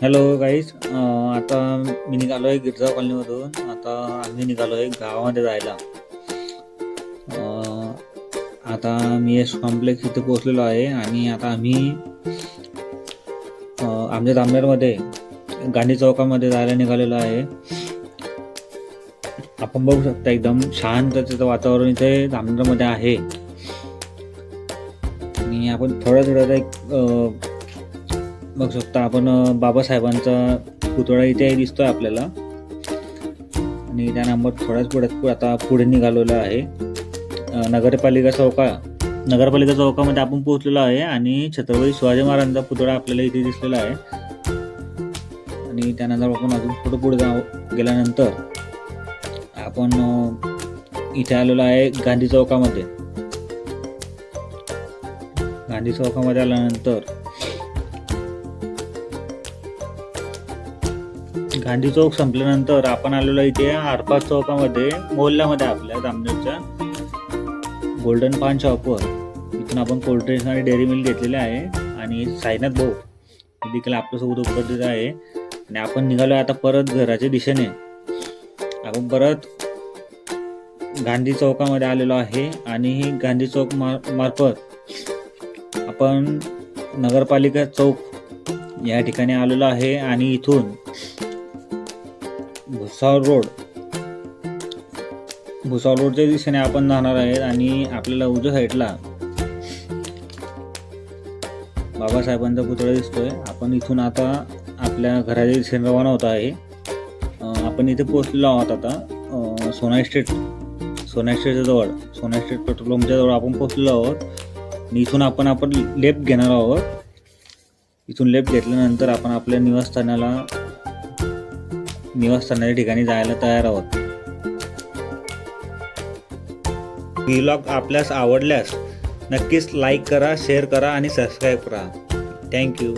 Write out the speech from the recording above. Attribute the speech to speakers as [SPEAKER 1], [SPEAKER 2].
[SPEAKER 1] Hello guys, आता मी निघालो आहे गिरजाव कॉलनीमधून. आता आम्ही निघालो आहे गावामध्ये जायला. आता मी एस कॉम्प्लेक्स इथे पोहोचलेलो आहे आणि आता आम्ही आमच्या जामनेरमध्ये गांधी चौकामध्ये जायला निघालेलो आहे. आपण बघू शकता एकदम शांततेचं वातावरण इथे जामनेरमध्ये आहे. आणि आपण थोड्या एक बघू शकता आपण बाबासाहेबांचा पुतळा इथे दिसतोय आपल्याला. आणि त्या नंबर थोड्याच पुढे आता पुढे निघालेला आहे. नगरपालिका चौकामध्ये आपण पोहोचलेलो आहे आणि छत्रपती शिवाजी महाराजांचा पुतळा आपल्याला इथे दिसलेला आहे. आणि त्यानंतर आपण अजून पुढे गेल्यानंतर आपण इथे आलेलो आहे गांधी चौकामध्ये. आल्यानंतर गांधी चौक संपल्यानंतर आपण आलेलो इथे आरपार चौकामध्ये मोहल्ल्यामध्ये आपल्या जामनेरच्या गोल्डन पान शॉपवर. इथून आपण कोल्ड ड्रिंक्स आणि डेअरी मिल्क घेतलेले आहे आणि साईनाथ भाऊ देखील आपल्यासोबत उपस्थित आहे. आणि आपण निघालो आता परत घराच्या दिशेने. आपण परत गांधी चौकामध्ये आलेलो आहे आणि गांधी चौक मार्फत आपण नगरपालिका चौक या ठिकाणी आलेलो आहे. आणि इथून भुसावळ रोडच्या दिशेने आपण जाणार आहे. आणि आपल्याला उजव्या साईडला बाबासाहेबांचा पुतळा दिसतोय. आपण इथून आता आपल्या घराच्या दिशेने रवाना होत आहे. आपण इथे पोहोचलेलो आहोत आता सोना इस्टेटच्या जवळ, सोना इस्टेट पेट्रोल पंपच्या जवळ आपण पोहोचलेलो आहोत. आणि इथून आपण लेफ्ट घेणार आहोत. इथून लेफ्ट घेतल्यानंतर आपण आपल्या निवासस्थानाच्या ठिकाणी जायला तयार आहोत. व्लॉग आपल्यास आवडल्यास नक्कीच लाईक करा, शेअर करा आणि सबस्क्राईब करा. थँक्यू.